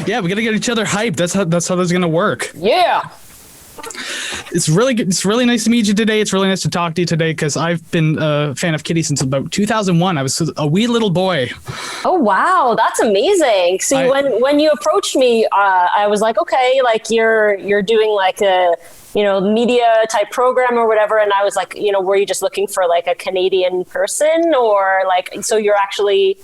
Yeah, we got to get each other hyped. That's how this is going to work. Yeah. It's really good. It's really nice to meet you today. It's really nice to talk to you today because I've been a fan of Kittie since about 2001. I was a wee little boy. Oh, wow. That's amazing. See, when you approached me, I was like, okay, like you're doing like a, media type program or whatever. And I was like, were you just looking for like a Canadian person or like, so you're actually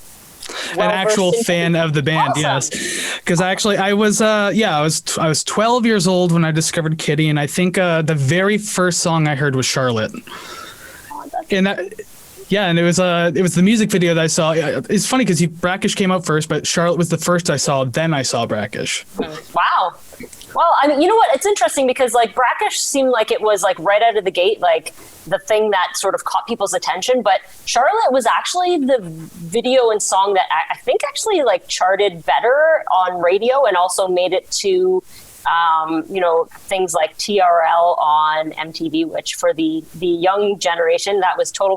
an actual fan of the band? Awesome. Yes, because I was 12 years old when I discovered Kittie, and I think the very first song I heard was Charlotte. And it was the music video that I saw. It's funny because Brackish came out first, but Charlotte was the first I saw. Then I saw Brackish. Wow. Well, I mean, you know what? It's interesting because like Brackish seemed like it was like right out of the gate, like the thing that sort of caught people's attention. But Charlotte was actually the video and song that I think actually like charted better on radio and also made it to, things like TRL on MTV, which for the young generation, that was total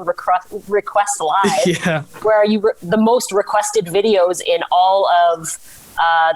request live, yeah, where the most requested videos in all of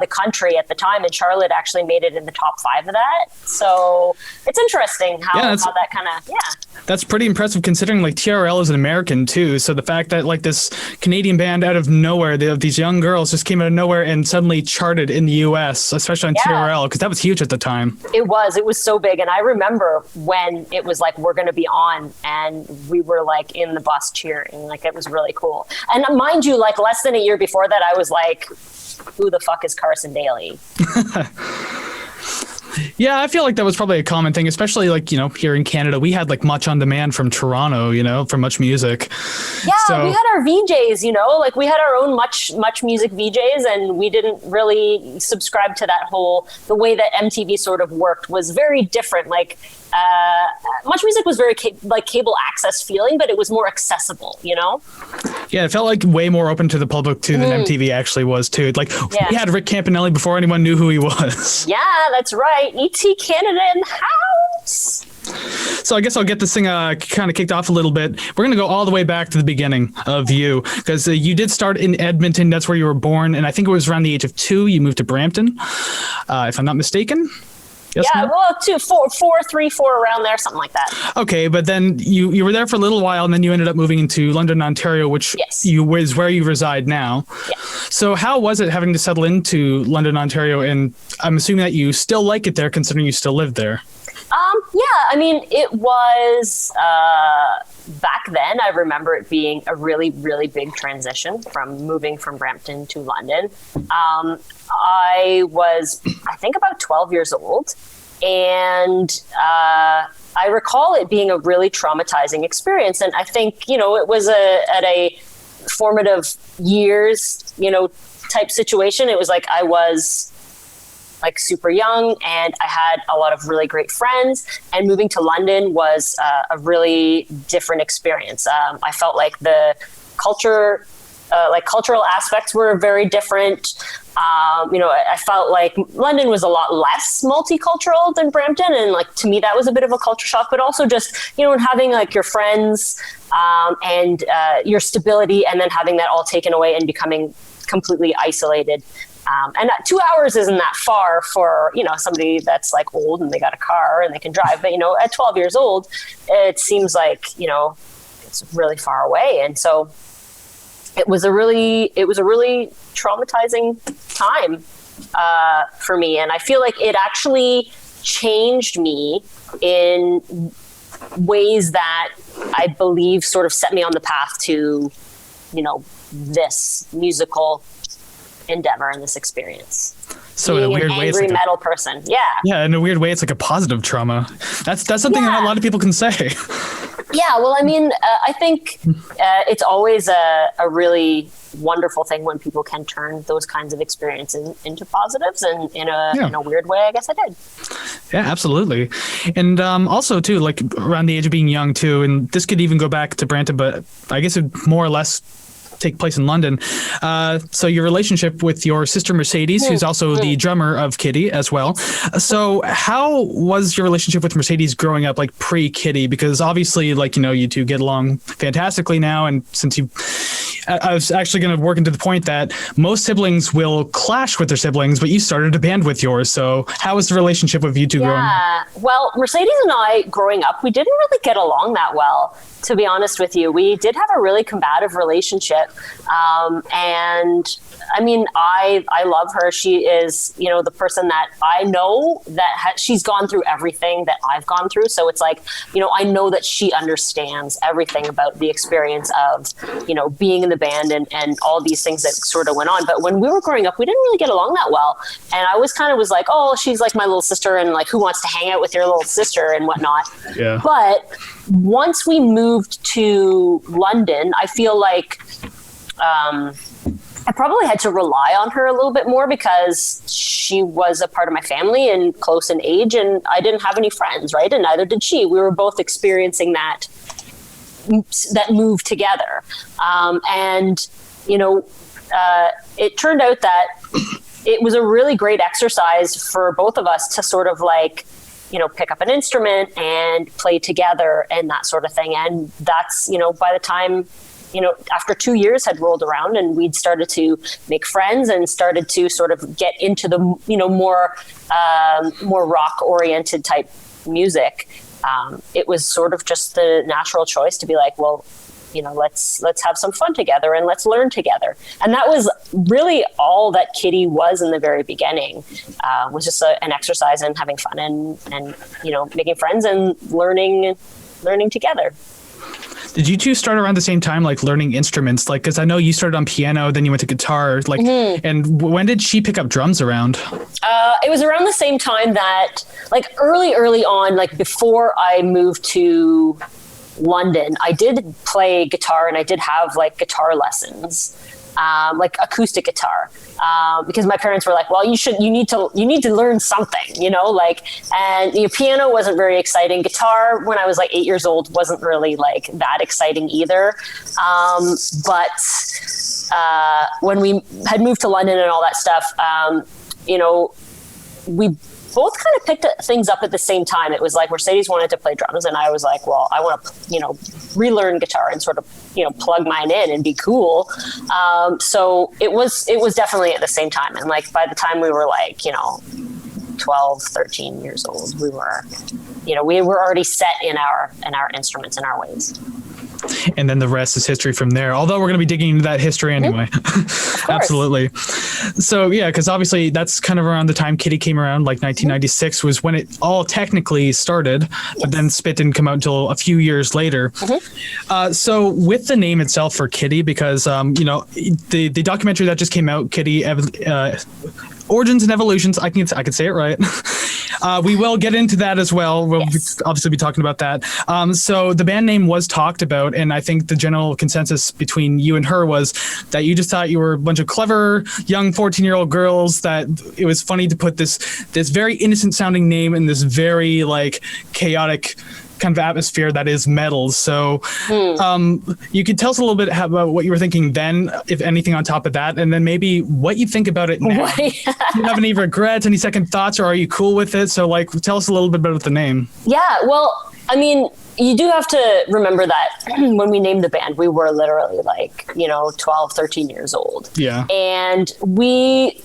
the country at the time, and Charlotte actually made it in the top 5 of that. So it's interesting how that kind of, That's pretty impressive considering like TRL is an American too. So the fact that like this Canadian band out of nowhere, these young girls just came out of nowhere and suddenly charted in the US, especially on TRL, because that was huge at the time. It was so big. And I remember when it was like, we're going to be on, and we were like in the bus cheering, like it was really cool. And mind you, like less than a year before that, I was like, who the fuck is Carson Daly? Yeah, I feel like that was probably a common thing, especially like, here in Canada, we had like Much on Demand from Toronto, for Much Music. Yeah, we had our VJs, like we had our own Much Music VJs, and we didn't really subscribe to that the way that MTV sort of worked was very different. Like, Much Music was very like cable access feeling, but it was more accessible, Yeah, it felt like way more open to the public too than MTV actually was too. Like we had Rick Campanelli before anyone knew who he was. Yeah, that's right. ET Canada in the house. So I guess I'll get this thing kind of kicked off a little bit. We're going to go all the way back to the beginning of you, because you did start in Edmonton. That's where you were born. And I think it was around the age of 2, you moved to Brampton, if I'm not mistaken. Yes, yeah, well, 4 around there, something like that. Okay, but then you were there for a little while, and then you ended up moving into London, Ontario, which is where you reside now. Yeah. So how was it having to settle into London, Ontario? And I'm assuming that you still like it there, considering you still live there. Yeah, I mean, it was back then. I remember it being a really, really big transition from moving from Brampton to London. I was, I think, about 12 years old, and I recall it being a really traumatizing experience. And I think, it was at a formative years, type situation. It was like I was like super young, and I had a lot of really great friends, and moving to London was a really different experience. I felt like the cultural aspects were very different. I felt like London was a lot less multicultural than Brampton, and like to me that was a bit of a culture shock, but also just having like your friends and your stability, and then having that all taken away and becoming completely isolated. And 2 hours isn't that far for, somebody that's like old and they got a car and they can drive. But, at 12 years old, it seems like, it's really far away. And so it was a really traumatizing time for me. And I feel like it actually changed me in ways that I believe sort of set me on the path to, this musical endeavor and this experience. So in a weird way, it's like metal person. Yeah. Yeah, in a weird way, it's like a positive trauma. That's something that a lot of people can say. Yeah, well, I mean, I think it's always a really wonderful thing when people can turn those kinds of experiences into positives, and in a weird way, I guess I did. Yeah, absolutely. And also too, like around the age of being young too, and this could even go back to Brampton, but I guess it more or less take place in London. So your relationship with your sister Mercedes, who's also the drummer of Kittie as well. So how was your relationship with Mercedes growing up, like pre-Kittie? Because obviously, like, you two get along fantastically now. And since you I was actually going to work into the point that most siblings will clash with their siblings, but you started a band with yours. So how was the relationship with you two growing? Yeah, well, Mercedes and I, growing up, we didn't really get along that well, to be honest with you. We did have a really combative relationship. And I mean, I love her. She is, you know, the person that I know that she's gone through everything that I've gone through. So it's like, you know, I know that she understands everything about the experience of, you know, being in the band and all these things that sort of went on. But when we were growing up, we didn't really get along that well. And I was like, oh, she's like my little sister, and like, who wants to hang out with your little sister and whatnot. Yeah. But once we moved to London, I feel like I probably had to rely on her a little bit more because she was a part of my family and close in age, and I didn't have any friends, right? And neither did she. We were both experiencing that move together. And, you know, it turned out that it was a really great exercise for both of us to sort of like, you know, pick up an instrument and play together and that sort of thing. And that's, you know, by the time, you know, after 2 years had rolled around and we'd started to make friends and started to sort of get into the, you know, more rock oriented type music, it was sort of just the natural choice to be like, well, you know, let's have some fun together and let's learn together. And that was really all that Kittie was in the very beginning, was just an exercise in having fun and, you know, making friends and learning together. Did you two start around the same time, like learning instruments? Like, because I know you started on piano, then you went to guitar. Like, and when did she pick up drums around? It was around the same time that, like, early on, like before I moved to London, I did play guitar and I did have like guitar lessons, like acoustic guitar, because my parents were like, well, you need to learn something, you know, like, and you know, piano wasn't very exciting. Guitar when I was like 8 years old wasn't really like that exciting either. But when we had moved to London and all that stuff, you know, we both kind of picked things up at the same time. It was like Mercedes wanted to play drums and I was like, well, I want to, you know, relearn guitar and sort of, you know, plug mine in and be cool. So it was definitely at the same time. And like, by the time we were like, you know, 12, 13 years old, we were already set in our instruments and our ways. And then the rest is history from there. Although we're going to be digging into that history anyway. Absolutely. So yeah, because obviously that's kind of around the time Kittie came around, like 1996 was when it all technically started, but then Spit didn't come out until a few years later. So with the name itself for Kittie, because you know, the documentary that just came out, Kittie, Origins and Evolutions, I could say it right. We will get into that as well. We'll obviously be talking about that. So the band name was talked about, and I think the general consensus between you and her was that you just thought you were a bunch of clever young 14-year-old girls, that it was funny to put this very innocent sounding name in this very like chaotic kind of atmosphere that is metal. So you could tell us a little bit about what you were thinking then, if anything on top of that, and then maybe what you think about it now. Do you have any regrets, any second thoughts, or are you cool with it? So like, tell us a little bit about the name. Yeah, well, I mean, you do have to remember that when we named the band, we were literally like, you know, 12, 13 years old. Yeah. And we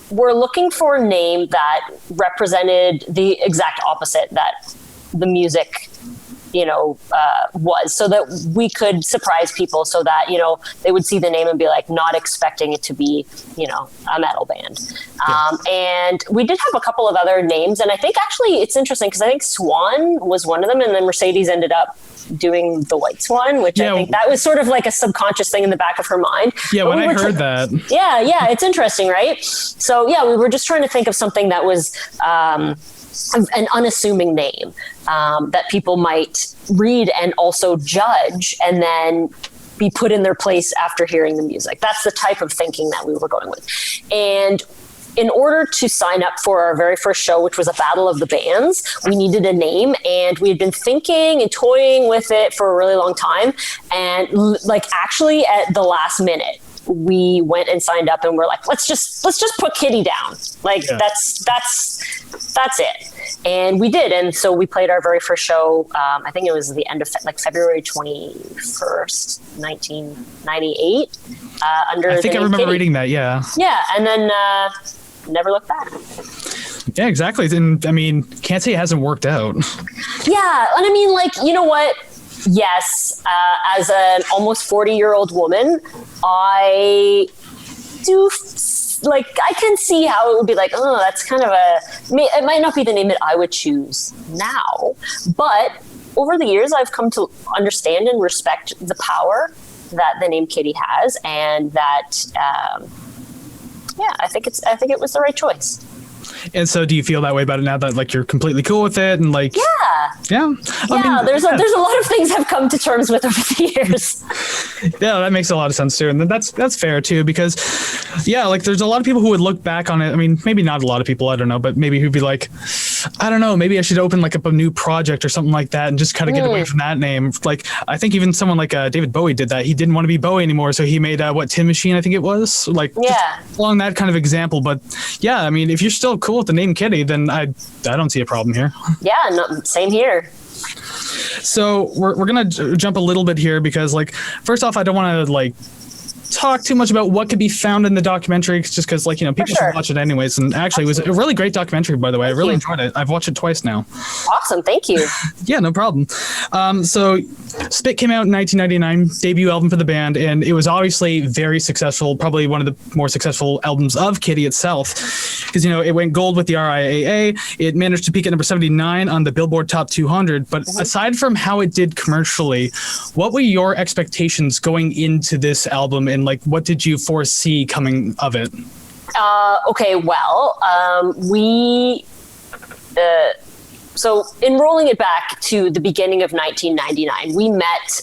were looking for a name that represented the exact opposite that the music, you know, was, so that we could surprise people, so that, you know, they would see the name and be like, not expecting it to be, you know, a metal band. And we did have a couple of other names, and I think actually it's interesting because I think Swan was one of them, and then Mercedes ended up doing the White Swan, which I think that was sort of like a subconscious thing in the back of her mind. Yeah, but when I heard that. Yeah, it's interesting, right? So yeah, we were just trying to think of something that was an unassuming name that people might read and also judge and then be put in their place after hearing the music. That's the type of thinking that we were going with. And in order to sign up for our very first show, which was a battle of the bands, we needed a name, and we had been thinking and toying with it for a really long time. And like, actually at the last minute, we went and signed up and we're like, let's just put Kittie down. Like, that's it. And we did. And so we played our very first show. I think it was the end of February 21st, 1998. I think I remember reading that. Yeah. Yeah. And then never looked back. Yeah, exactly. And I mean, can't say it hasn't worked out. Yeah. And I mean, like, you know what? Yes. As an almost 40-year-old woman, I do, like, I can see how it would be like, oh, that's kind of it might not be the name that I would choose now. But over the years, I've come to understand and respect the power that the name Kittie has. And that, I think it was the right choice. And so do you feel that way about it now that like you're completely cool with it and like yeah I mean, there's a lot of things I've come to terms with over the years. Yeah, that makes a lot of sense too, and that's fair too, because like there's a lot of people who would look back on it. I mean, maybe not a lot of people, I don't know, but maybe who'd be like, I don't know, maybe I should open like up a new project or something like that and just kind of get away from that name. Like I think even someone like David Bowie did that. He didn't want to be Bowie anymore, so he made Tin Machine, I think it was, like just along that kind of example. But yeah, I mean, if you're still cool with the name Kittie, then I don't see a problem here. Yeah, no, same here. So we're gonna jump a little bit here because, like, first off, I don't want to like talk too much about what could be found in the documentary, just because, like, people should watch it anyways. And actually, it was a really great documentary, by the way. I really enjoyed it. I've watched it twice now. Awesome, thank you. Yeah, no problem. So Spit came out in 1999, debut album for the band, and it was obviously very successful, probably one of the more successful albums of Kittie itself, because it went gold with the RIAA. It managed to peak at number 79 on the Billboard Top 200. But aside from how it did commercially, what were your expectations going into this album, and like what did you foresee coming of it? Okay, well, so in rolling it back to the beginning of 1999, we met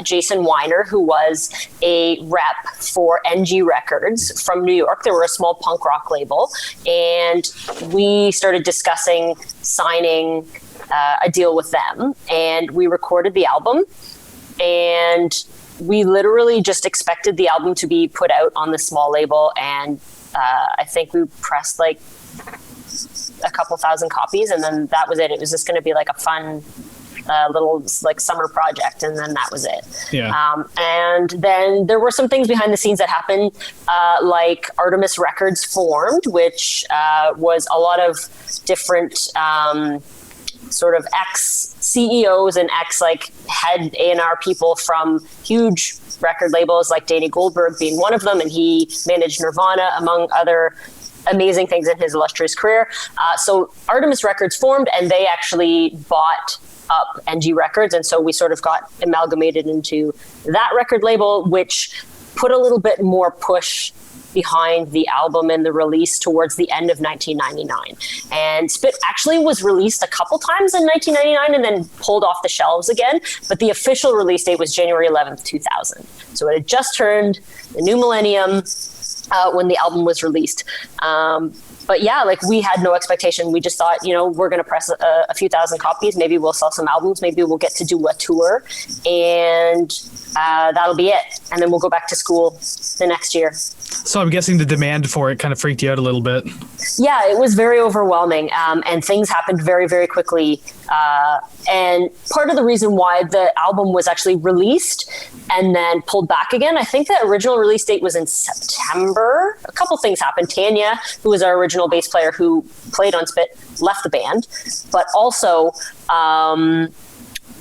Jason Weiner, who was a rep for NG Records from New York. They were a small punk rock label, and we started discussing signing a deal with them, and we recorded the album, and we literally just expected the album to be put out on the small label, and I think we pressed like a couple thousand copies, and then that was it. It was just going to be like a fun little like summer project, and then that was it. Yeah. And then there were some things behind the scenes that happened, like Artemis Records formed, which was a lot of different sort of ex-CEOs and ex-like head A&R people from huge record labels, like Danny Goldberg being one of them, and he managed Nirvana, among other amazing things in his illustrious career. So Artemis Records formed, and they actually bought up NG Records, and so we sort of got amalgamated into that record label, which put a little bit more push behind the album and the release towards the end of 1999. And Spit actually was released a couple times in 1999 and then pulled off the shelves again, but the official release date was January 11th, 2000. So it had just turned the new millennium when the album was released. But yeah, like we had no expectation. We just thought, we're going to press a few thousand copies. Maybe we'll sell some albums. Maybe we'll get to do a tour, and that'll be it. And then we'll go back to school the next year. So I'm guessing the demand for it kind of freaked you out a little bit. Yeah, it was very overwhelming, and things happened very, very quickly. And part of the reason why the album was actually released and then pulled back again, I think the original release date was in September. A couple things happened. Tanya, who was our original bass player who played on Spit, left the band, but also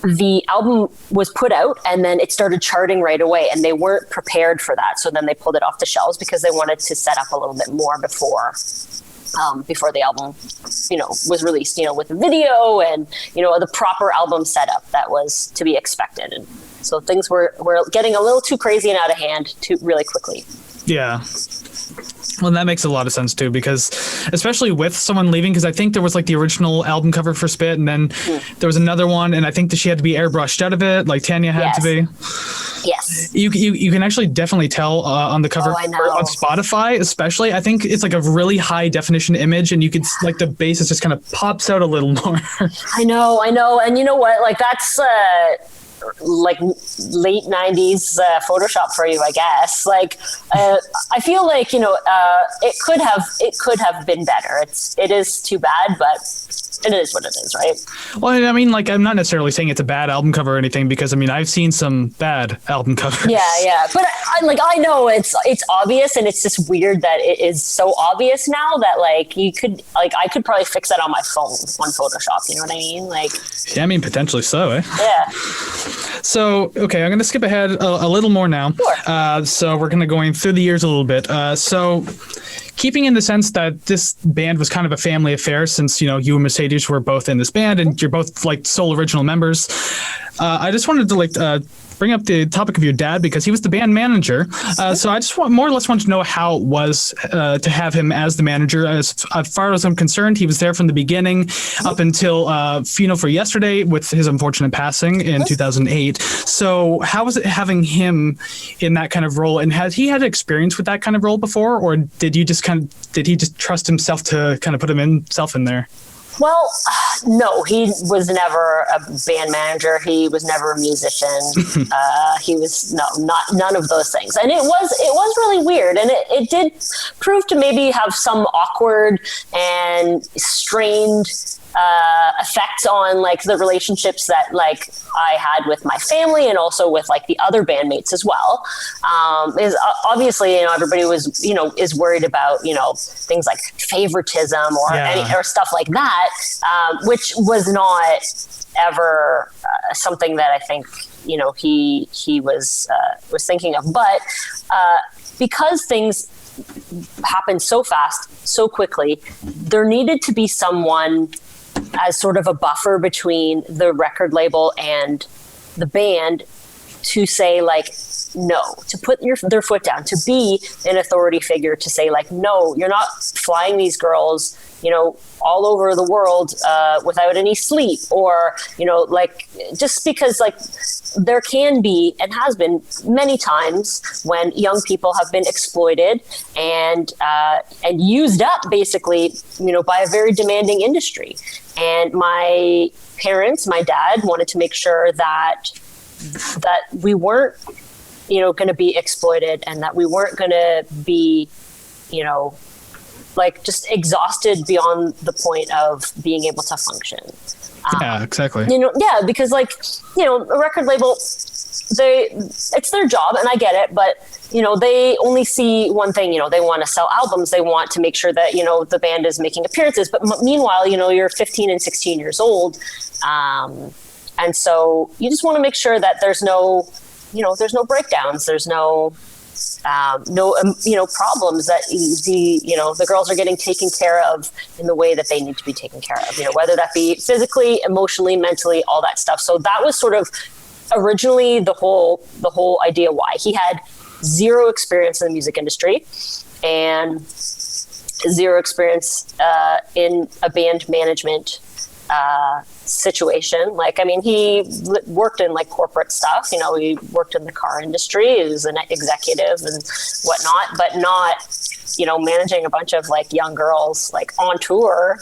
the album was put out and then it started charting right away, and they weren't prepared for that. So then they pulled it off the shelves because they wanted to set up a little bit more before the album, was released, with the video and, the proper album setup that was to be expected. And so things were getting a little too crazy and out of hand too really quickly. Yeah. Well, that makes a lot of sense too, because especially with someone leaving, because I think there was like the original album cover for Spit, and then there was another one, and I think that she had to be airbrushed out of it, like Tanya had to be. Yes. You can actually definitely tell on the cover on Spotify, especially. I think it's like a really high definition image, and you could like the bass just kind of pops out a little more. I know, and you know what? Like that's like late 90s Photoshop for you, I guess. Like I feel like it could have been better. It is too bad, but it is what it is, right? Well, I mean, like, I'm not necessarily saying it's a bad album cover or anything, because I mean, I've seen some bad album covers. Yeah. But I know it's obvious, and it's just weird that it is so obvious now that like you could, like, I could probably fix that on my phone on Photoshop. You know what I mean? Like, yeah, I mean, potentially so, eh? yeah. So, okay, I'm going to skip ahead a little more now. Sure. So we're going to going through the years a little bit. So keeping in the sense that this band was kind of a family affair, since, you know, you and Mercedes were both in this band and you're both like sole original members. I just wanted to bring up the topic of your dad, because he was the band manager. So I just more or less wanted to know how it was to have him as the manager. As far as I'm concerned, he was there from the beginning up until for yesterday, with his unfortunate passing in 2008. So how was it having him in that kind of role? And has he had experience with that kind of role before, or did he just trust himself to kind of put himself in there? Well, no, he was never a band manager. He was never a musician. He was none of those things. And it was really weird. And it did prove to maybe have some awkward and strained effects on like the relationships that like I had with my family, and also with like the other bandmates as well. Is obviously, you know, everybody was, you know, is worried about, you know, things like favoritism or stuff like that, which was not ever something that I think, you know, he was thinking of. But because things happened so fast, so quickly, there needed to be someone as sort of a buffer between the record label and the band to say like, no, to put their foot down, to be an authority figure, to say like, no, you're not flying these girls, you know, all over the world without any sleep, or, you know, like, just because like there can be, and has been many times, when young people have been exploited and used up basically, you know, by a very demanding industry. And my parents, my dad, wanted to make sure that we weren't, you know, going to be exploited, and that we weren't going to be, you know, like just exhausted beyond the point of being able to function. Yeah, exactly. You know, yeah, because like, you know, a record label, it's their job, and I get it, but you know, they only see one thing. You know, they want to sell albums. They want to make sure that, you know, the band is making appearances. But meanwhile, you know, you're 15 and 16 years old, and so you just want to make sure that there's no, you know, there's no breakdowns. There's no you know, problems, that the girls are getting taken care of in the way that they need to be taken care of, you know, whether that be physically, emotionally, mentally, all that stuff. So that was sort of originally the whole idea why. He had zero experience in the music industry and zero experience in a band management situation. Like, I mean, he worked in like corporate stuff, you know, he worked in the car industry, he was an executive and whatnot, but not, you know, managing a bunch of like young girls like on tour.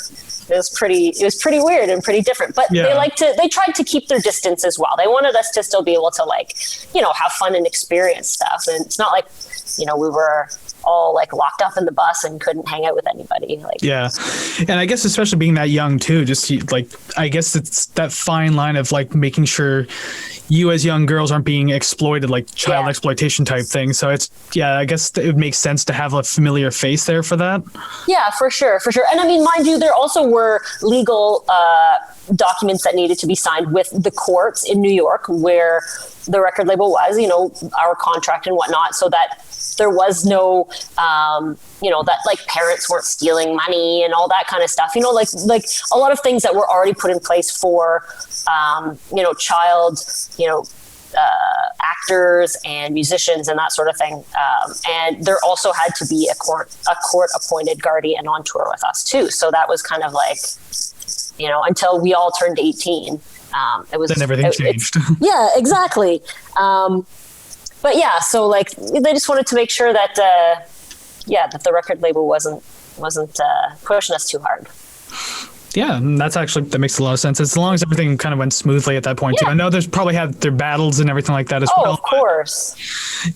It was pretty weird and pretty different, but they tried to keep their distance as well. They wanted us to still be able to like, you know, have fun and experience stuff. And it's not like, you know, we were all like locked up in the bus and couldn't hang out with anybody. Like, yeah. And I guess especially being that young too, just like, I guess it's that fine line of like making sure you as young girls aren't being exploited, like child exploitation type thing. So it's, I guess it makes sense to have a familiar face there for that. Yeah, for sure. And I mean, mind you, there also were legal documents that needed to be signed with the courts in New York, where the record label was, you know, our contract and whatnot, so that there was no, you know, that like parents weren't stealing money and all that kind of stuff, you know, like a lot of things that were already put in place for, you know, child, you know, actors and musicians and that sort of thing. And there also had to be a court appointed guardian on tour with us too. So that was kind of like, you know, until we all turned 18. Then everything changed. Yeah, exactly. But yeah, so like they just wanted to make sure that, that the record label wasn't pushing us too hard. Yeah, and that makes a lot of sense. As long as everything kind of went smoothly at that point too. I know there's probably had their battles and everything like that as well. Oh, of course.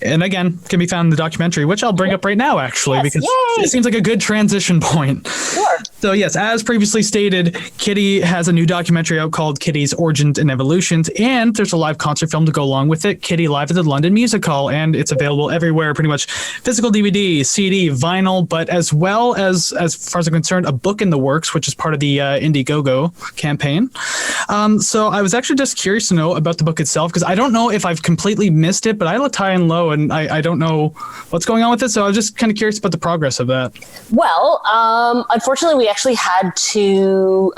And again, can be found in the documentary, which I'll bring up right now, actually, because it seems like a good transition point. Sure. So yes, as previously stated, Kittie has a new documentary out called Kittie's Origins and Evolutions, and there's a live concert film to go along with it, Kittie Live at the London Music Hall, and it's available everywhere, pretty much physical DVD, CD, vinyl, but as well as far as I'm concerned, a book in the works, which is part of the Indiegogo campaign. So I was actually just curious to know about the book itself, because I don't know if I've completely missed it, but I looked high and low, and I don't know what's going on with it, so I was just kind of curious about the progress of that. Well, unfortunately, we actually had to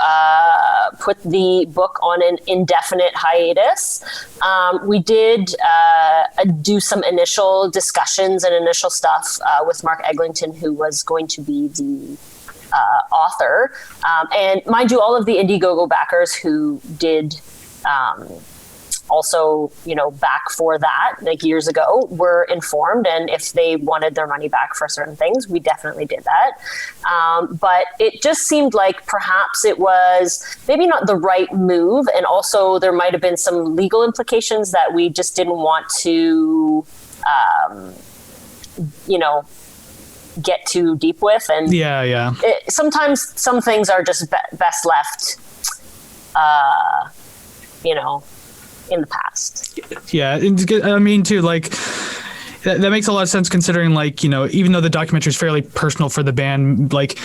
put the book on an indefinite hiatus. We did do some initial discussions and initial stuff with Mark Eglinton, who was going to be the author. And mind you, all of the Indiegogo backers who did also, back for that, like years ago, were informed. And if they wanted their money back for certain things, we definitely did that. But it just seemed like perhaps it was maybe not the right move. And also there might have been some legal implications that we just didn't want to, get too deep with. And sometimes some things are just best left, in the past. Yeah, I mean, too, like that makes a lot of sense considering, like, even though the documentary is fairly personal for the band, like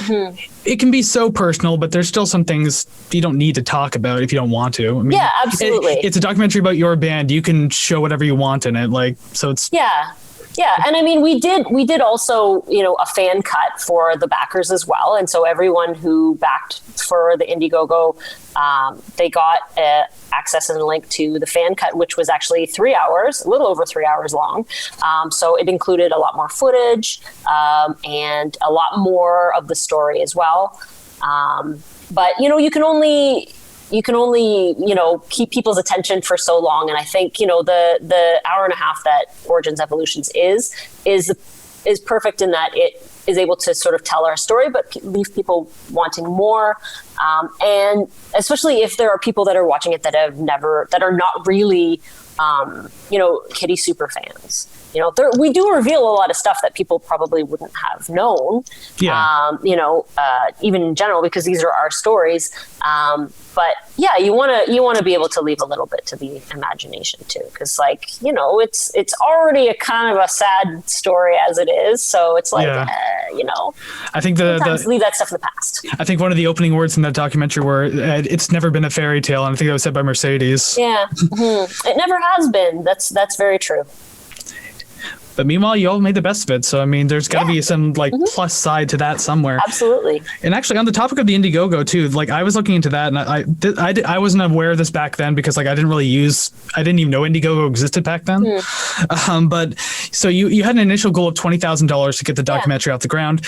it can be so personal, but there's still some things you don't need to talk about if you don't want to. I mean, yeah, absolutely. It's a documentary about your band. You can show whatever you want in it, like, so it's Yeah, and I mean, we did also, a fan cut for the backers as well, and so everyone who backed for the Indiegogo, they got access and a link to the fan cut, which was actually 3 hours, a little over 3 hours long. So it included a lot more footage and a lot more of the story as well. But you can only keep people's attention for so long. And I think, the hour and a half that Origins Evolutions is perfect in that it is able to sort of tell our story, but leave people wanting more. And especially if there are people that are watching it that are not really, Kittie super fans. We do reveal a lot of stuff that people probably wouldn't have known, even in general, because these are our stories. But yeah, you want to be able to leave a little bit to the imagination too, because it's already a kind of a sad story as it is. So it's like, I think sometimes leave that stuff in the past. I think one of the opening words in that documentary were, "It's never been a fairy tale," and I think that was said by Mercedes. Yeah, It never has been. That's very true. But meanwhile, you all made the best of it. So, I mean, there's got to be some plus side to that somewhere. Absolutely. And actually, on the topic of the Indiegogo too, like I was looking into that, and I wasn't aware of this back then because I didn't even know Indiegogo existed back then. But so you had an initial goal of $20,000 to get the documentary off the ground.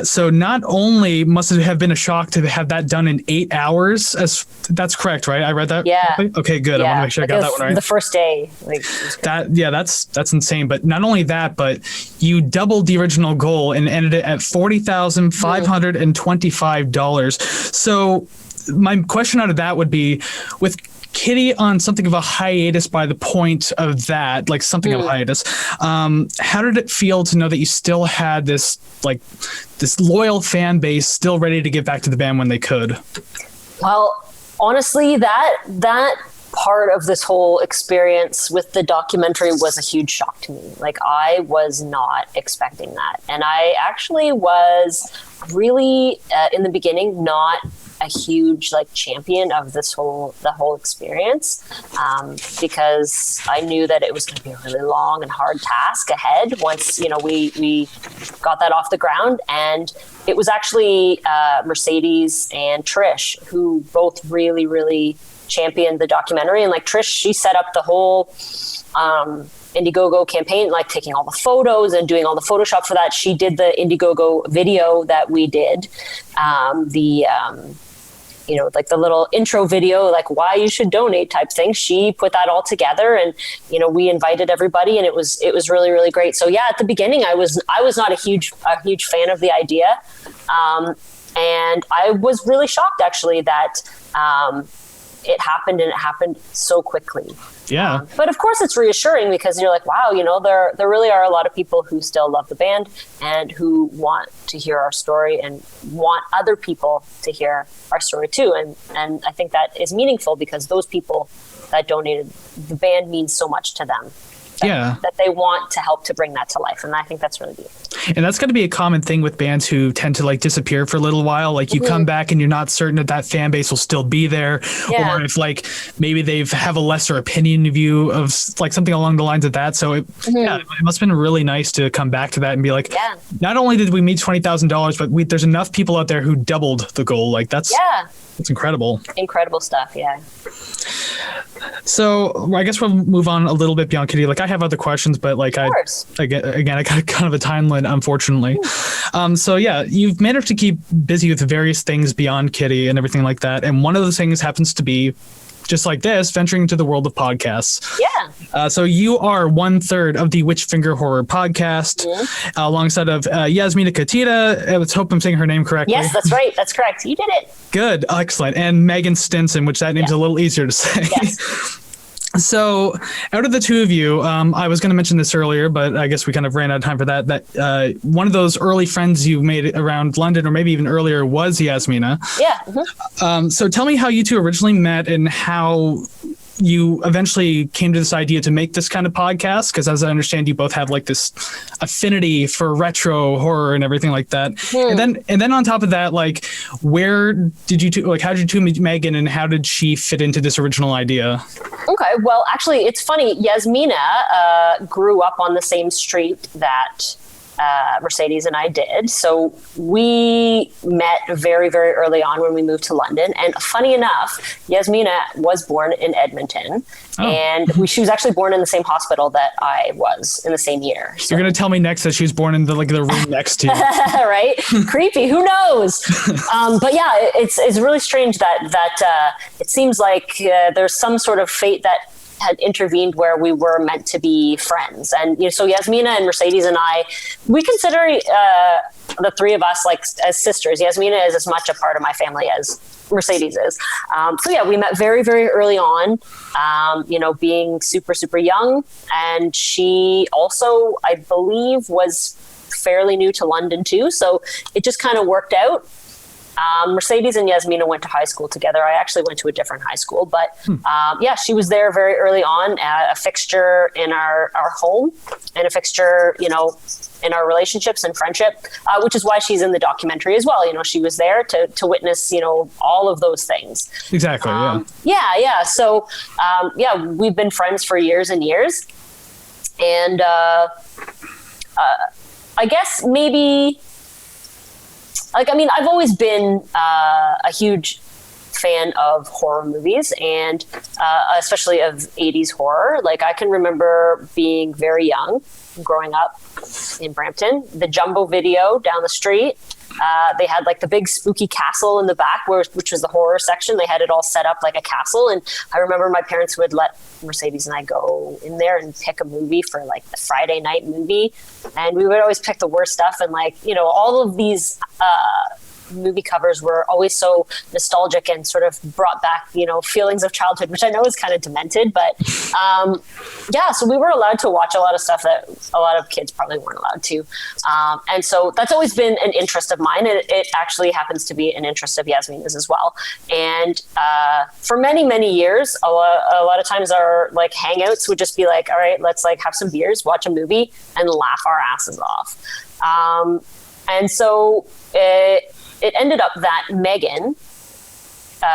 So not only must it have been a shock to have that done in 8 hours, that's correct, right? I read that. Yeah. Correctly? Okay, good. I want to make sure I got that one right. The first day. That's insane. But not only that, but you doubled the original goal and ended it at $40,525. So my question out of that would be, with Kittie on something of a hiatus by the point of that, like something of a hiatus, how did it feel to know that you still had this loyal fan base still ready to give back to the band when they could? Well, honestly, that part of this whole experience with the documentary was a huge shock to me. Like, I was not expecting that. And I actually was really, in the beginning, not a huge champion of the whole experience, because I knew that it was going to be a really long and hard task ahead once, we got that off the ground. And it was actually Mercedes and Trish who both really, really championed the documentary. And Trish, she set up the whole Indiegogo campaign, taking all the photos and doing all the Photoshop for that. She did the Indiegogo video that we did, the little intro video, why you should donate type thing. She put that all together, and we invited everybody, and it was really, really great. So yeah, at the beginning, I was not a huge fan of the idea, and I was really shocked actually that it happened, and it happened so quickly. Yeah. But of course it's reassuring because you're like, wow, there really are a lot of people who still love the band and who want to hear our story and want other people to hear our story too. And I think that is meaningful because those people that donated, the band means so much to them. That they want to help to bring that to life. And I think that's really beautiful. And that's going to be a common thing with bands who tend to like disappear for a little while. Like you come back and you're not certain that fan base will still be there. Or if like maybe they have a lesser opinion of you of like something along the lines of that. So it must have been really nice to come back to that and be like, not only did we meet $20,000, but there's enough people out there who doubled the goal. Like that's incredible. Incredible stuff. Yeah. So I guess we'll move on a little bit beyond Kittie. Like I have other questions, but like I got kind of a time limit, unfortunately. So yeah, you've managed to keep busy with various things beyond Kittie and everything like that. And one of those things happens to be just like this, venturing into the world of podcasts. Yeah. So you are 1/3 of the Witch Finger Horror podcast, alongside of Yasmina Katita. Let's hope I'm saying her name correctly. Yes, that's right. That's correct. You did it. Good. Excellent. And Megan Stinson, which that name's a little easier to say. Yes. So out of the two of you, I was going to mention this earlier, but I guess we kind of ran out of time for that one of those early friends you made around London, or maybe even earlier, was Yasmina. Yeah. So tell me how you two originally met and how you eventually came to this idea to make this kind of podcast, because as I understand, you both have like this affinity for retro horror and everything like that. And then on top of that, like, where did you two, like, how did you two meet Megan, and how did she fit into this original idea? Okay, well, actually, it's funny. Yasmina grew up on the same street that Mercedes and I did. So we met very, very early on when we moved to London. And funny enough, Yasmina was born in Edmonton. And she was actually born in the same hospital that I was in the same year. So. You're going to tell me next that she was born in the room next to you. Right? Creepy. Who knows? But yeah, it's really strange that it seems like there's some sort of fate that had intervened where we were meant to be friends. And so Yasmina and Mercedes and I, we consider the three of us like as sisters. Yasmina is as much a part of my family as Mercedes is. So yeah, we met very, very early on, being super, super young. And she also, I believe, was fairly new to London too. So it just kind of worked out. Mercedes and Yasmina went to high school together. I actually went to a different high school, but she was there very early on, a fixture in our home and a fixture, in our relationships and friendship, which is why she's in the documentary as well. She was there to witness, all of those things. Exactly. Yeah. So, we've been friends for years and years. And I guess maybe... I've always been a huge fan of horror movies, and especially of 80s horror. Like, I can remember being very young, growing up in Brampton, the Jumbo Video down the street. They had like the big spooky castle in the back, which was the horror section. They had it all set up like a castle. And I remember my parents would let Mercedes and I go in there and pick a movie for like the Friday night movie. And we would always pick the worst stuff. And all of these movie covers were always so nostalgic and sort of brought back, feelings of childhood, which I know is kind of demented, but so we were allowed to watch a lot of stuff that a lot of kids probably weren't allowed to. And so that's always been an interest of mine. And it actually happens to be an interest of Yasmina's as well. And for many, many years, a lot of times our like hangouts would just be like, all right, let's like have some beers, watch a movie and laugh our asses off. And so it ended up that Megan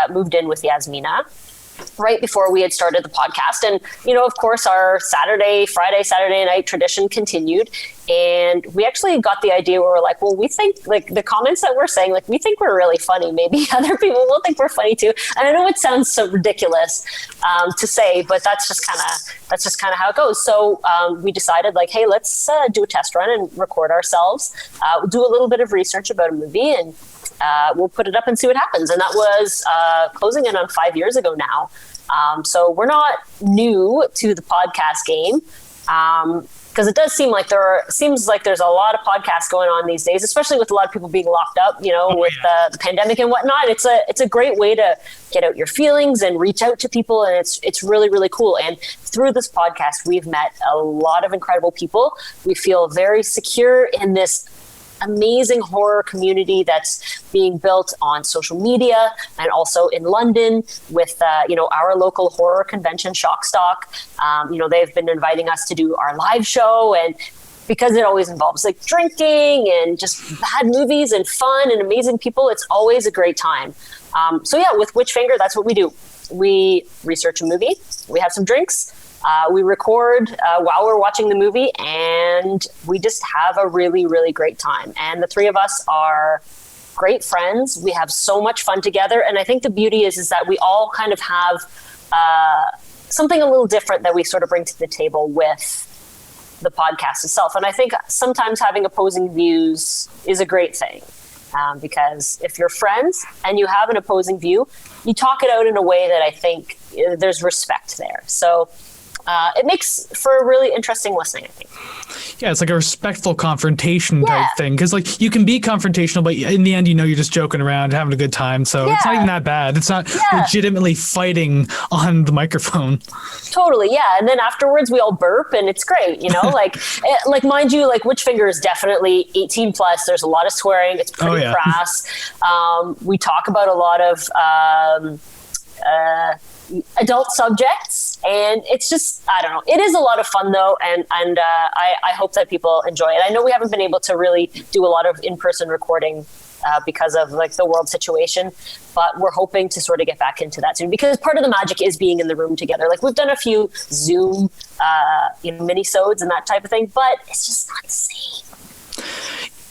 moved in with Yasmina right before we had started the podcast. And, of course, our Friday, Saturday night tradition continued. And we actually got the idea where we're like, well, we think like the comments that we're saying, like, we think we're really funny. Maybe other people will think we're funny too. And I know it sounds so ridiculous to say, but that's just kind of how it goes. So we decided like, hey, let's do a test run and record ourselves. We'll do a little bit of research about a movie and we'll put it up and see what happens. And that was closing in on 5 years ago now. So we're not new to the podcast game. because it does seem like there's a lot of podcasts going on these days, especially with a lot of people being locked up, with the pandemic and whatnot. It's a great way to get out your feelings and reach out to people. And it's really, really cool. And through this podcast, we've met a lot of incredible people. We feel very secure in this amazing horror community that's being built on social media and also in London with, our local horror convention, Shockstock. They've been inviting us to do our live show, and because it always involves like drinking and just bad movies and fun and amazing people, it's always a great time. With Witch Finger, that's what we do. We research a movie, we have some drinks, we record while we're watching the movie, and we just have a really, really great time. And the three of us are great friends. We have so much fun together. And I think the beauty is that we all kind of have something a little different that we sort of bring to the table with the podcast itself. And I think sometimes having opposing views is a great thing. Because if you're friends and you have an opposing view, you talk it out in a way that I think there's respect there. So it makes for a really interesting listening, I think. Yeah, it's like a respectful confrontation type thing. Because like you can be confrontational, but in the end, you're just joking around, having a good time. So it's not even that bad. It's not legitimately fighting on the microphone. Totally, yeah. And then afterwards, we all burp, and it's great. Like mind you, like Witch Finger is definitely 18 plus. There's a lot of swearing. It's pretty crass. We talk about a lot of adult subjects, and it's just, I don't know, it is a lot of fun though, and I hope that people enjoy it. I know we haven't been able to really do a lot of in-person recording because of like the world situation, but we're hoping to sort of get back into that soon, because part of the magic is being in the room together. Like we've done a few Zoom mini-sodes and that type of thing, but it's just not the same.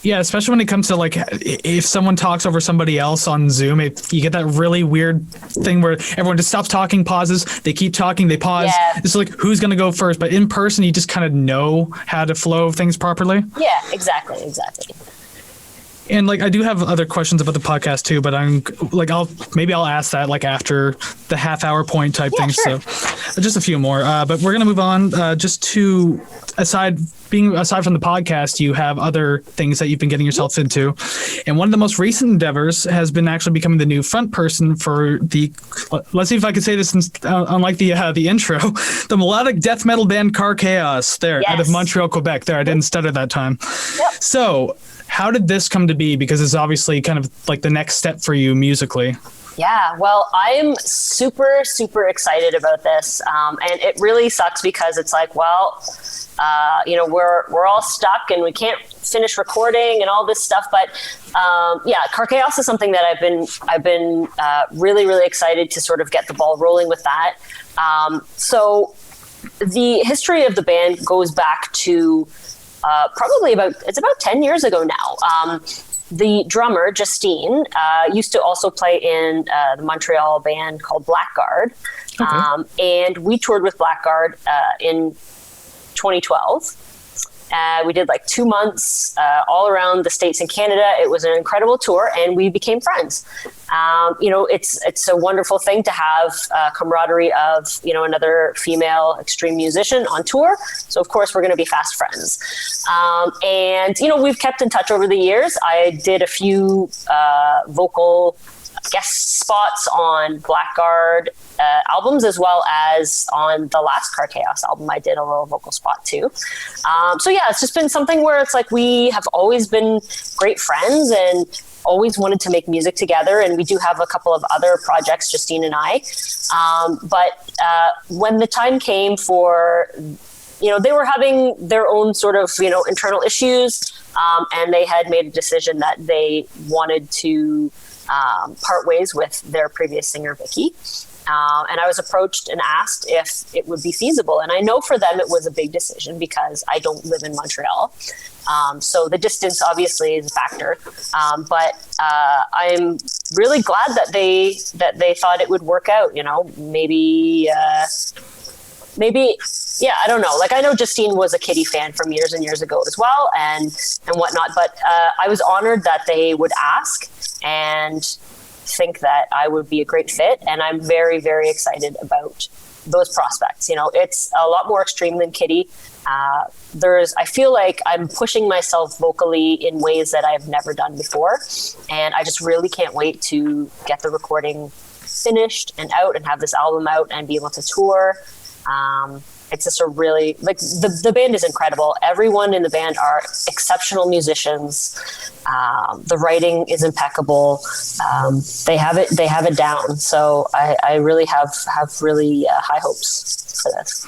Yeah, especially when it comes to like if someone talks over somebody else on Zoom, you get that really weird thing where everyone just stops talking, pauses, they keep talking, they pause. Yeah. It's like, who's going to go first? But in person, you just kind of know how to flow things properly. Yeah, exactly. And like, I do have other questions about the podcast too, but I'm like, I'll ask that like after the half-hour point type thing. Sure. So just a few more, but we're going to move on just to aside from the podcast, you have other things that you've been getting yourself into. And one of the most recent endeavors has been actually becoming the new front person for let's see if I can say this unlike the intro, the melodic death metal band Karkaos out of Montreal, Quebec. I didn't stutter that time. Yep. So how did this come to be? Because it's obviously kind of like the next step for you musically. Yeah, well, I'm super, super excited about this. And it really sucks because it's like, well, we're all stuck and we can't finish recording and all this stuff. But Karkaos is something that I've been really, really excited to sort of get the ball rolling with that. So the history of the band goes back to probably about 10 years ago now. The drummer, Justine, used to also play in the Montreal band called Blackguard. Okay. And we toured with Blackguard in 2012. We did like 2 months all around the States and Canada. It was an incredible tour, and we became friends. It's a wonderful thing to have camaraderie of, another female extreme musician on tour. So of course we're going to be fast friends. And we've kept in touch over the years. I did a few vocal guest spots on Blackguard albums, as well as on the last Karkaos album. I did a little vocal spot too. It's just been something where it's like we have always been great friends and always wanted to make music together. And we do have a couple of other projects, Justine and I. But when the time came for, they were having their own sort of, internal issues, and they had made a decision that they wanted to part ways with their previous singer, Vicky. And I was approached and asked if it would be feasible. And I know for them it was a big decision because I don't live in Montreal. So the distance obviously is a factor. But I'm really glad that they thought it would work out. Maybe, I don't know. Like, I know Justine was a Kittie fan from years and years ago as well, and whatnot. But I was honored that they would ask and think that I would be a great fit. And I'm very, very excited about those prospects. It's a lot more extreme than Kittie. I feel like I'm pushing myself vocally in ways that I've never done before. And I just really can't wait to get the recording finished and out and have this album out and be able to tour. It's just a really, like, the band is incredible. Everyone in the band are exceptional musicians. The writing is impeccable. They have it down. So I really have really high hopes for this.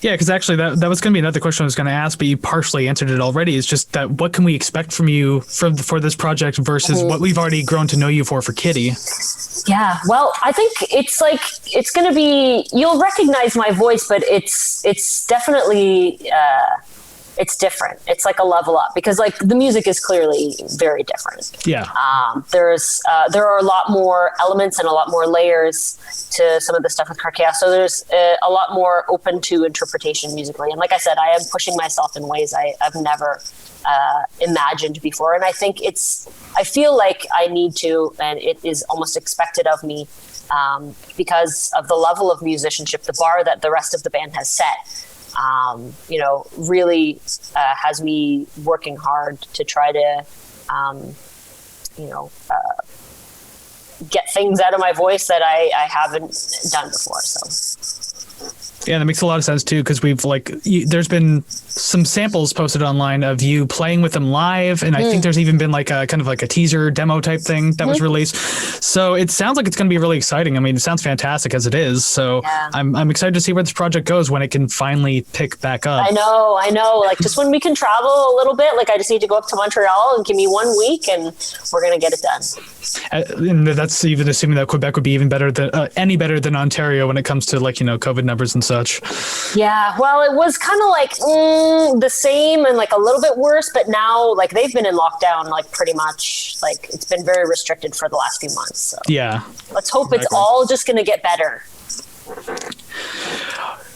Yeah, because actually that was going to be another question I was going to ask, but you partially answered it already. It's just that what can we expect from you for this project versus what we've already grown to know you for Kittie? Yeah, well, I think it's going to be, you'll recognize my voice, but it's definitely, it's different. It's like a level up because like the music is clearly very different. Yeah. There are a lot more elements and a lot more layers to some of the stuff with Karkaos. So there's a lot more open to interpretation musically. And like I said, I am pushing myself in ways I've never imagined before. And I think I feel like I need to, and it is almost expected of me because of the level of musicianship, the bar that the rest of the band has set. Really has me working hard to try to, get things out of my voice that I haven't done before. So. Yeah, that makes a lot of sense too, because we've there's been some samples posted online of you playing with them live, and I think there's even been like a kind of like a teaser demo type thing that was released. So it sounds like it's going to be really exciting. I mean, it sounds fantastic as it is. So yeah. I'm excited to see where this project goes when it can finally pick back up. I know. Like just when we can travel a little bit, like I just need to go up to Montreal and give me 1 week, and we're going to get it done. And that's even assuming that Quebec would be even better than any better than Ontario when it comes to COVID numbers and such. Yeah, well, it was kind of like the same and like a little bit worse, but now like they've been in lockdown like pretty much, like it's been very restricted for the last few months. So yeah, let's hope it's all just going to get better.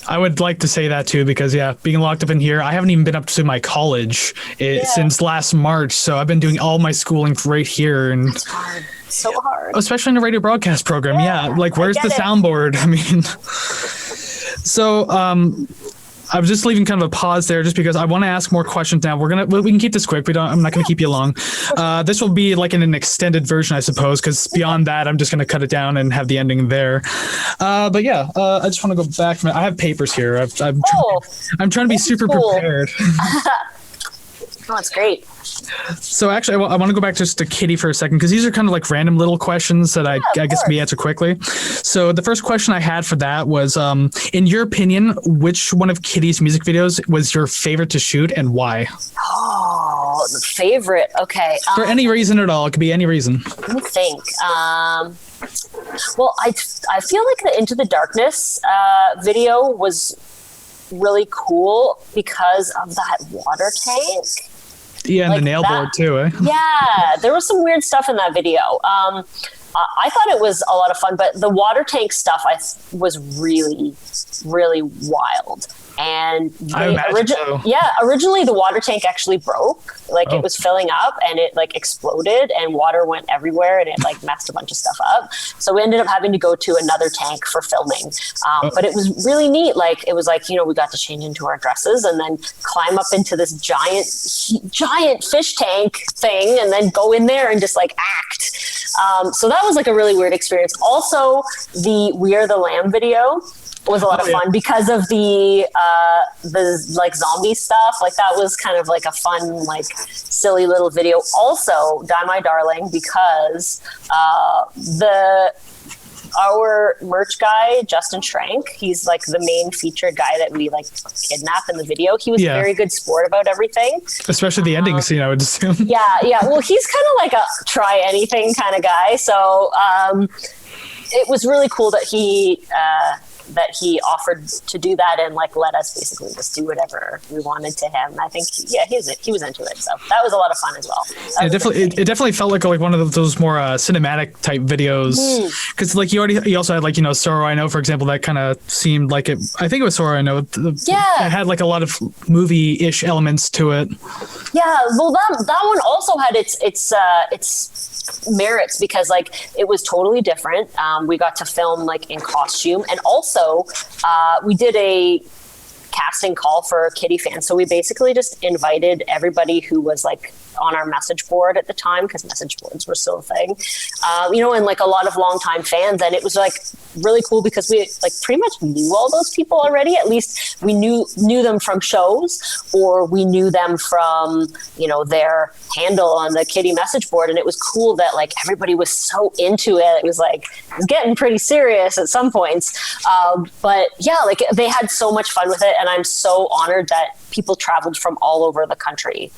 I would like to say that too, because being locked up in here, I haven't even been up to my college since last March. So I've been doing all my schooling right here, and it's hard. So hard, especially in a radio broadcast program. Yeah, like where's the soundboard? I mean, so I was just leaving kind of a pause there, just because I want to ask more questions now. We can keep this quick. I'm not going to keep you long. This will be like in an extended version, I suppose, because beyond that, I'm just going to cut it down and have the ending there. But yeah, I just want to go back from it. I have papers here. I'm trying to be super prepared. Oh, that's great. So actually, I want to go back just to Kittie for a second, because these are kind of like random little questions that I guess we answer quickly. So the first question I had for that was, in your opinion, which one of Kittie's music videos was your favorite to shoot and why? Oh, the favorite. Okay. For any reason at all. It could be any reason. Let me think. Well, I feel like the Into the Darkness video was really cool because of that water tank. Yeah, and the nail board too, eh? Yeah, there was some weird stuff in that video. I thought it was a lot of fun, but the water tank stuff was really, really wild. And originally the water tank actually broke. Like it was filling up and it like exploded and water went everywhere and it like messed a bunch of stuff up. So we ended up having to go to another tank for filming. But it was really neat. Like it was like, we got to change into our dresses and then climb up into this giant fish tank thing and then go in there and just like act. So that was like a really weird experience. Also, the We Are the Lamb video was a lot of fun because of the like zombie stuff. Like that was kind of like a fun, like silly little video. Also, Die My Darling, because our merch guy, Justin Schrank, he's like the main featured guy that we like kidnap in the video. He was a very good sport about everything. Especially the ending scene, I would assume. Yeah. Well, he's kind of like a try anything kind of guy. So it was really cool that he offered to do that and like let us basically just do whatever we wanted to him. I think he was into it, so that was a lot of fun as well. It definitely felt like one of those more cinematic type videos, because like you also had like Sorrow I Know, for example, that kind of seemed like it. I think it was Sorrow I Know. It had like a lot of movie-ish elements to it. Yeah, well that one also had its merits because like it was totally different. We got to film like in costume, and also we did a casting call for Kittie fans. So we basically just invited everybody who was like on our message board at the time, because message boards were still a thing, and like a lot of longtime fans. And it was like really cool because we like pretty much knew all those people already. At least we knew them from shows, or we knew them from, their handle on the Kittie message board. And it was cool that like everybody was so into it. It was like, it was getting pretty serious at some points. But yeah, like they had so much fun with it. And I'm so honored that people traveled from all over the country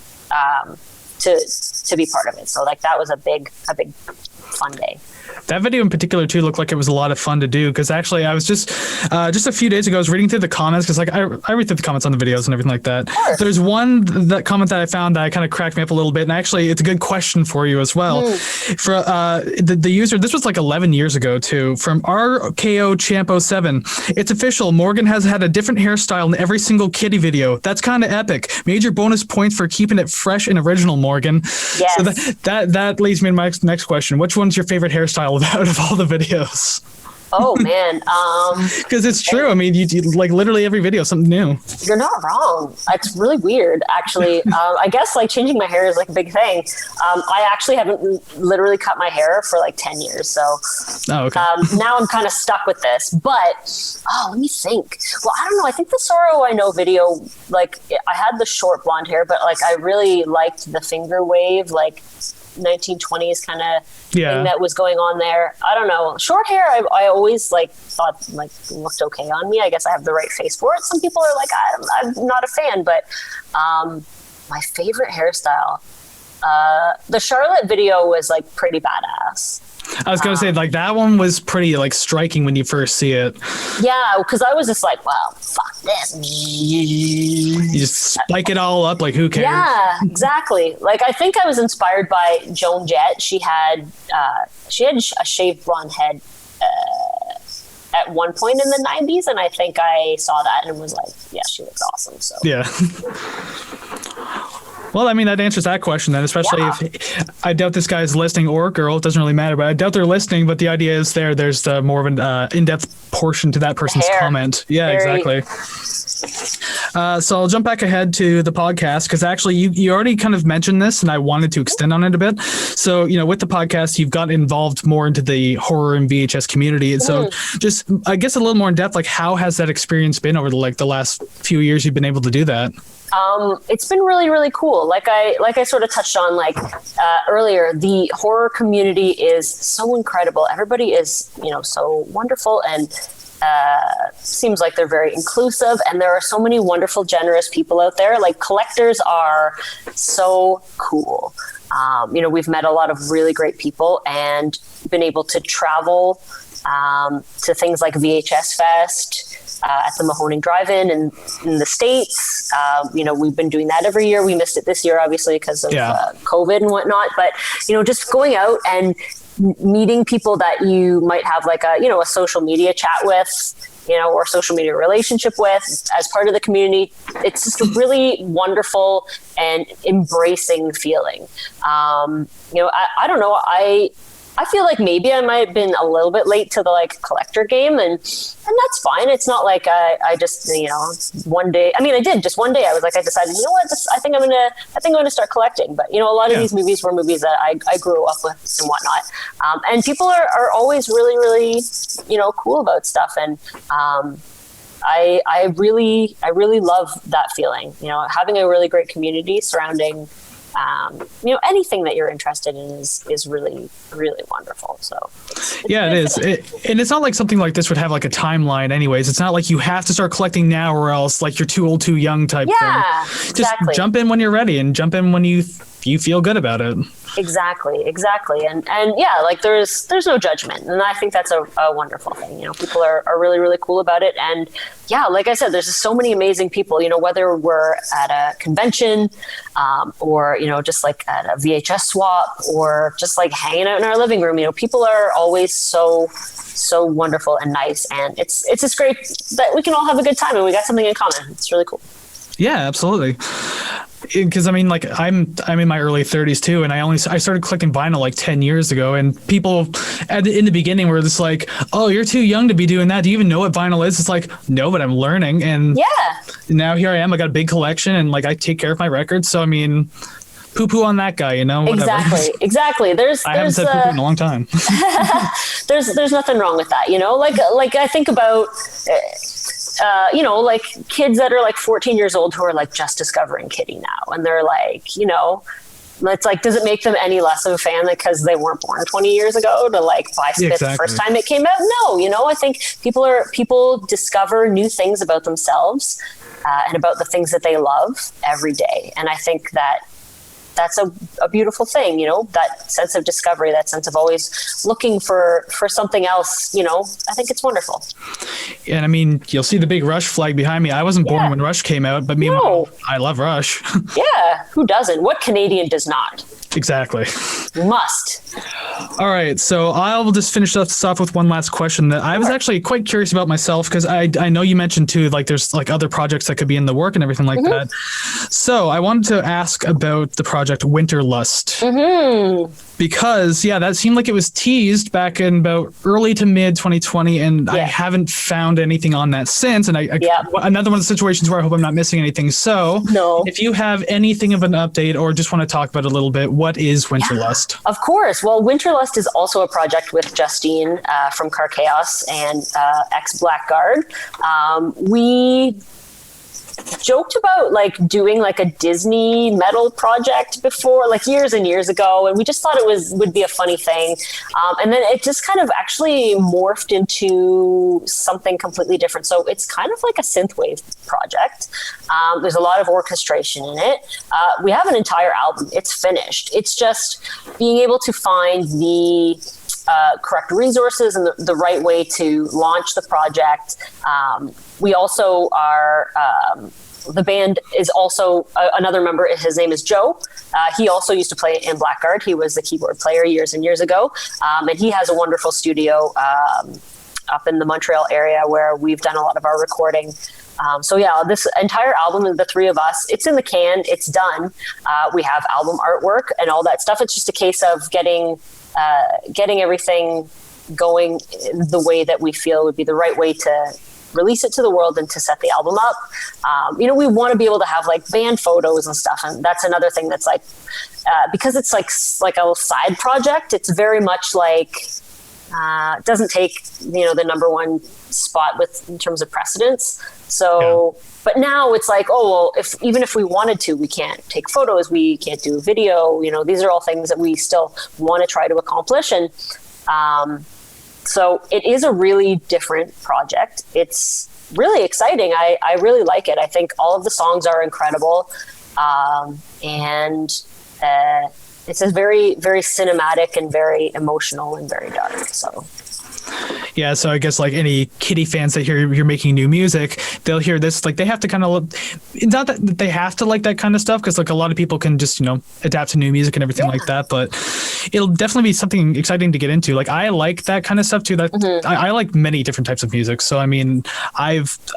to be part of it. So like that was a big fun day. That video in particular too looked like it was a lot of fun to do, because actually I was just a few days ago I was reading through the comments, because like I read through the comments on the videos and everything like that. There's one that comment that I found that kind of cracked me up a little bit, and actually it's a good question for you as well. For the user, this was like 11 years ago too, from RKO Champo 7. It's official, Morgan has had a different hairstyle in every single Kittie video. That's kind of epic. Major bonus points for keeping it fresh and original, Morgan. Yes. So that leads me to my next question. Which one's your favorite hairstyle out of all the videos? Oh man, because it's true. I mean, you like literally every video something new. You're not wrong. It's really weird, actually. I guess like changing my hair is like a big thing. I actually haven't literally cut my hair for like 10 years, so now I'm kind of stuck with this. But let me think. Well, I don't know. I think the Sorrow I Know video, like I had the short blonde hair, but like I really liked the finger wave, like 1920s kind of thing that was going on there. I don't know. Short hair, I always like thought like looked okay on me. I guess I have the right face for it. Some people are like, I'm not a fan, but my favorite hairstyle, the Charlotte video was like pretty badass. I was going to say, like, that one was pretty, like, striking when you first see it. Yeah, because I was just like, well, fuck this. You just spike it all up, like, who cares? Yeah, exactly. Like, I think I was inspired by Joan Jett. She had a shaved blonde head at one point in the 90s, and I think I saw that and was like, yeah, she looks awesome. So yeah. Well, I mean, that answers that question then, especially if I doubt this guy's listening, or girl, it doesn't really matter, but I doubt they're listening, but the idea is there's more of an in-depth portion to that person's comment. Yeah, exactly. So I'll jump back ahead to the podcast, because actually you already kind of mentioned this and I wanted to extend on it a bit. So, with the podcast, you've gotten involved more into the horror and VHS community. And so just, I guess, a little more in depth, like how has that experience been over the last few years you've been able to do that? It's been really, really cool. Like I sort of touched on earlier, the horror community is so incredible. Everybody is, so wonderful, and seems like they're very inclusive, and there are so many wonderful, generous people out there. Like, collectors are so cool. We've met a lot of really great people and been able to travel to things like VHS Fest, at the Mahoning Drive-In in the States. We've been doing that every year. We missed it this year, obviously, because of COVID and whatnot. But, just going out and meeting people that you might have like a social media chat with, or social media relationship with as part of the community. It's just a really wonderful and embracing feeling. I don't know. I feel like maybe I might have been a little bit late to the collector game, and that's fine. It's not like I just one day. I mean, I did just one day. I was like, I decided, I think I'm gonna start collecting. But a lot of these movies were movies that I grew up with and whatnot. And people are always really, really cool about stuff, and I really love that feeling. Having a really great community surrounding anything that you're interested in is really, really wonderful. So it is. And it's not like something like this would have like a timeline anyways. It's not like you have to start collecting now or else like you're too old, too young type thing. Just jump in when you're ready and jump in when you feel good about it. Exactly. And there's no judgment, and I think that's a wonderful thing. People are really, really cool about it. And like I said, there's just so many amazing people, whether we're at a convention, or just like at a VHS swap, or just like hanging out in our living room. People are always so wonderful and nice, and it's just great that we can all have a good time and we got something in common. It's really cool. Yeah, absolutely. because I mean, like I'm in my early 30s too, and I started collecting vinyl like 10 years ago, and people in the beginning were just like, "Oh, you're too young to be doing that. Do you even know what vinyl is?" It's like, no, but I'm learning, and now here I am. I got a big collection, and like I take care of my records. So I mean, poo on that guy, you know? Whatever. Exactly. I haven't said poo in a long time. there's nothing wrong with that, you know. Like I think about. You know, like kids that are like 14 years old who are like just discovering Kittie now. And they're like, you know, it's like, does it make them any less of a fan because they weren't born 20 years ago to like buy Spit the first time it came out? No, you know, I think people discover new things about themselves and about the things that they love every day. And I think that's a beautiful thing, you know, that sense of discovery, that sense of always looking for something else, you know. I think it's wonderful. And I mean, you'll see the big Rush flag behind me. I wasn't born when Rush came out, but I love Rush. Yeah, who doesn't? What Canadian does not? Exactly. Must. All right, so I'll just finish this off with one last question that I was actually quite curious about myself, because I know you mentioned too, like there's like other projects that could be in the work and everything like that. So I wanted to ask about the project Winterlust. Because that seemed like it was teased back in about early to mid 2020, and I haven't found anything on that since. And another one of the situations where I hope I'm not missing anything. So if you have anything of an update or just want to talk about it a little bit, what is Winterlust? Of course. Well, Winterlust is also a project with Justine from Karkaos and ex-Blackguard. We joked about like doing like a Disney metal project before, like years and years ago, and we just thought it would be a funny thing, and then it just kind of actually morphed into something completely different. So it's kind of like a synthwave project. There's a lot of orchestration in it. We have an entire album. It's finished. It's just being able to find the correct resources and the right way to launch the project. We also are, the band is also another member. His name is Joe. He also used to play in Blackguard. He was the keyboard player years and years ago. And he has a wonderful studio up in the Montreal area where we've done a lot of our recording. So this entire album, the three of us, it's in the can, it's done. We have album artwork and all that stuff. It's just a case of getting everything going the way that we feel would be the right way to release it to the world and to set the album up. We want to be able to have like band photos and stuff. And that's another thing that's like, because it's like a side project, it's very much like, it doesn't take, the number one spot in terms of precedence. So, but now it's like, even if we wanted to, we can't take photos, we can't do video, these are all things that we still want to try to accomplish. And, so it is a really different project. It's really exciting. I really like it. I think all of the songs are incredible. And it's a very, very cinematic and very emotional and very dark. So. Yeah, so I guess like any Kittie fans that hear you're making new music, they'll hear this, like they have to kind of, it's not that they have to like that kind of stuff, because like a lot of people can just, adapt to new music and everything like that, but it'll definitely be something exciting to get into. Like I like that kind of stuff too. That I like many different types of music. So I mean,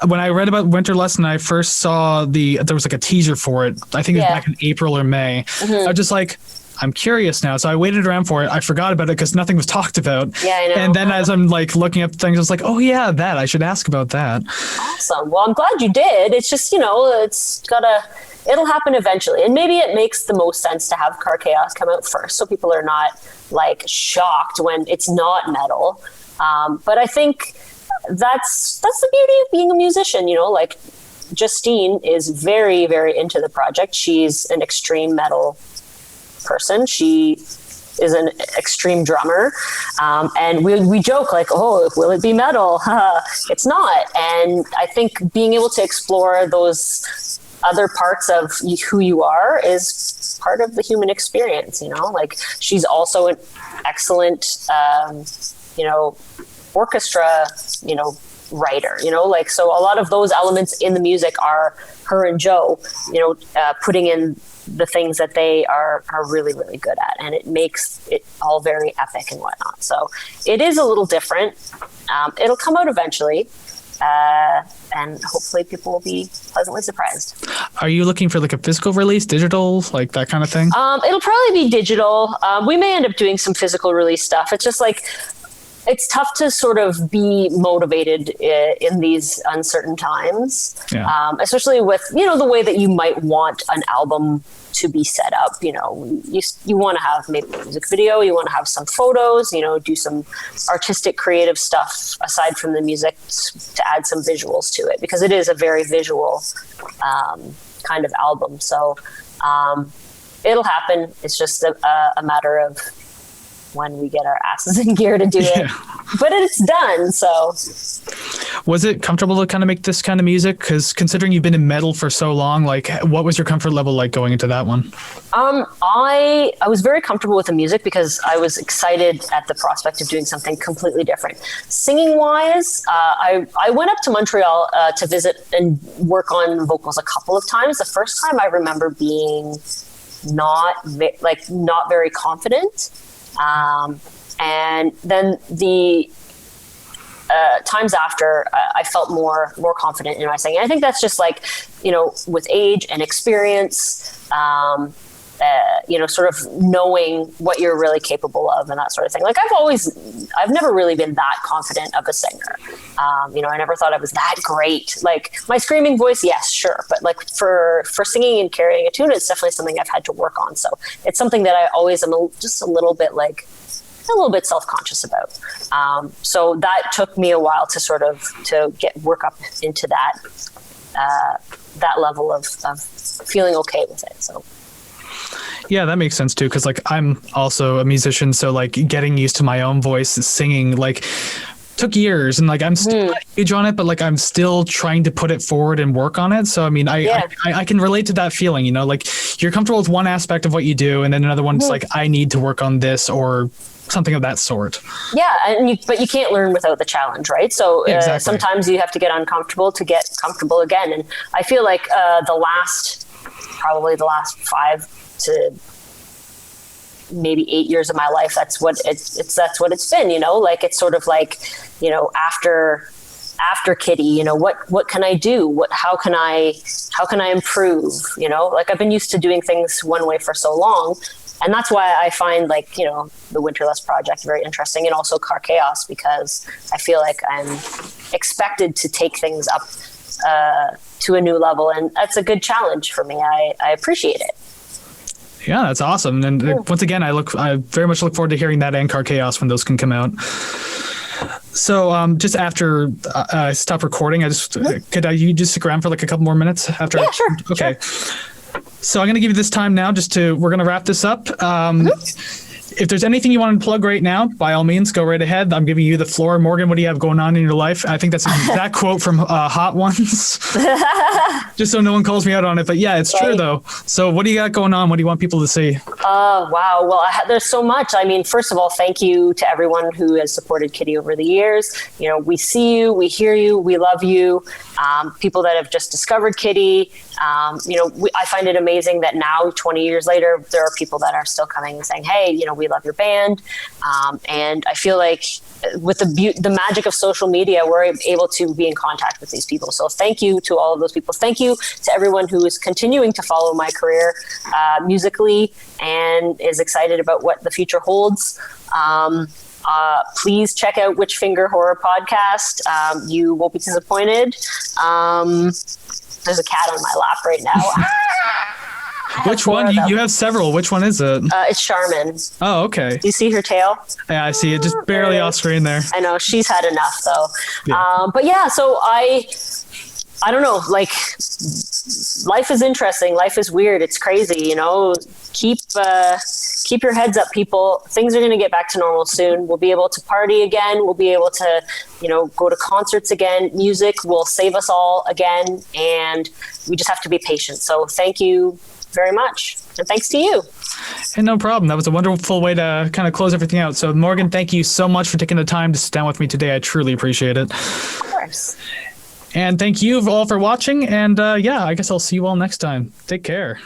when I read about Winterlust and I first saw there was like a teaser for it, I think it was back in April or May. I was just like, I'm curious now. So I waited around for it. I forgot about it because nothing was talked about. Yeah, I know. And then as I'm like looking up things, I was like, oh yeah, I should ask about that. Awesome. Well, I'm glad you did. It's just, it'll happen eventually. And maybe it makes the most sense to have Karkaos come out first, so people are not like shocked when it's not metal. But I think that's the beauty of being a musician, like Justine is very, very into the project. She's an extreme metal person. She is an extreme drummer, and we joke like, oh, will it be metal? It's not. And I think being able to explore those other parts of who you are is part of the human experience, like she's also an excellent orchestra writer, like, so a lot of those elements in the music are her and Joe, putting in the things that they are really, really good at, and it makes it all very epic and whatnot. So it is a little different. It'll come out eventually. and hopefully people will be pleasantly surprised. Are you looking for like a physical release, digital, like that kind of thing? It'll probably be digital. We may end up doing some physical release stuff. It's just like, it's tough to sort of be motivated in these uncertain times, especially with, the way that you might want an album to be set up. You want to have maybe a music video, you want to have some photos, do some artistic creative stuff aside from the music to add some visuals to it, because it is a very visual kind of album. So it'll happen. It's just a matter of when we get our asses in gear to do it, but it's done. So was it comfortable to kind of make this kind of music? Because considering you've been in metal for so long, like what was your comfort level like going into that one? I was very comfortable with the music because I was excited at the prospect of doing something completely different. Singing wise, I went up to Montreal to visit and work on vocals a couple of times. The first time I remember being not very confident. And then the times after, I felt more confident in my singing. I think that's just like, with age and experience, sort of knowing what you're really capable of and that sort of thing. Like I've never really been that confident of a singer. I never thought I was that great. Like my screaming voice, yes, sure. But like for singing and carrying a tune, it's definitely something I've had to work on. So it's something that I always am just a little bit self-conscious about. So that took me a while to work up into that level of feeling okay with it. So. Yeah, that makes sense too. Cause like I'm also a musician. So like getting used to my own voice singing, like took years, and like I'm still not huge on it, but like I'm still trying to put it forward and work on it. So I mean, I can relate to that feeling, like you're comfortable with one aspect of what you do, and then another one's like, I need to work on this or something of that sort. Yeah, but you can't learn without the challenge, right? So sometimes you have to get uncomfortable to get comfortable again. And I feel like probably the last 5 to maybe 8 years of my life, that's what it's been, like it's sort of like, after Kittie, what can I do? How can I improve? Like I've been used to doing things one way for so long. And that's why I find like, the Winterlust project very interesting, and also Karkaos, because I feel like I'm expected to take things up to a new level. And that's a good challenge for me. I appreciate it. Yeah, that's awesome. And once again, I very much look forward to hearing that and Karkaos when those can come out. So just after I stop recording, you just stick around for like a couple more minutes after? Yeah, sure. Okay. Sure. So I'm going to give you this time now we're going to wrap this up. If there's anything you want to plug right now, by all means, go right ahead. I'm giving you the floor. Morgan, what do you have going on in your life? I think that's that quote from Hot Ones. Just so no one calls me out on it. But yeah, it's true though. So what do you got going on? What do you want people to see? Wow. Well, there's so much. I mean, first of all, thank you to everyone who has supported Kittie over the years. We see you, we hear you, we love you. People that have just discovered Kittie. I find it amazing that now, 20 years later, there are people that are still coming and saying, hey, we love your band. And I feel like with the magic of social media, we're able to be in contact with these people. So thank you to all of those people. Thank you to everyone who is continuing to follow my career musically and is excited about what the future holds. Please check out Witch Finger Horror Podcast. You won't be disappointed. There's a cat on my lap right now. Which one? You have several. Which one is it? It's Charmin. Oh, okay. Do you see her tail? Yeah, I see it just barely off screen there. I know. She's had enough, though. Yeah. But yeah, so I don't know, like, life is interesting. Life is weird. It's crazy, Keep your heads up, people. Things are going to get back to normal soon. We'll be able to party again. We'll be able to, go to concerts again. Music will save us all again. And we just have to be patient. So thank you very much. And thanks to you. And no problem. That was a wonderful way to kind of close everything out. So Morgan, thank you so much for taking the time to sit down with me today. I truly appreciate it. Of course. And thank you all for watching. And I guess I'll see you all next time. Take care.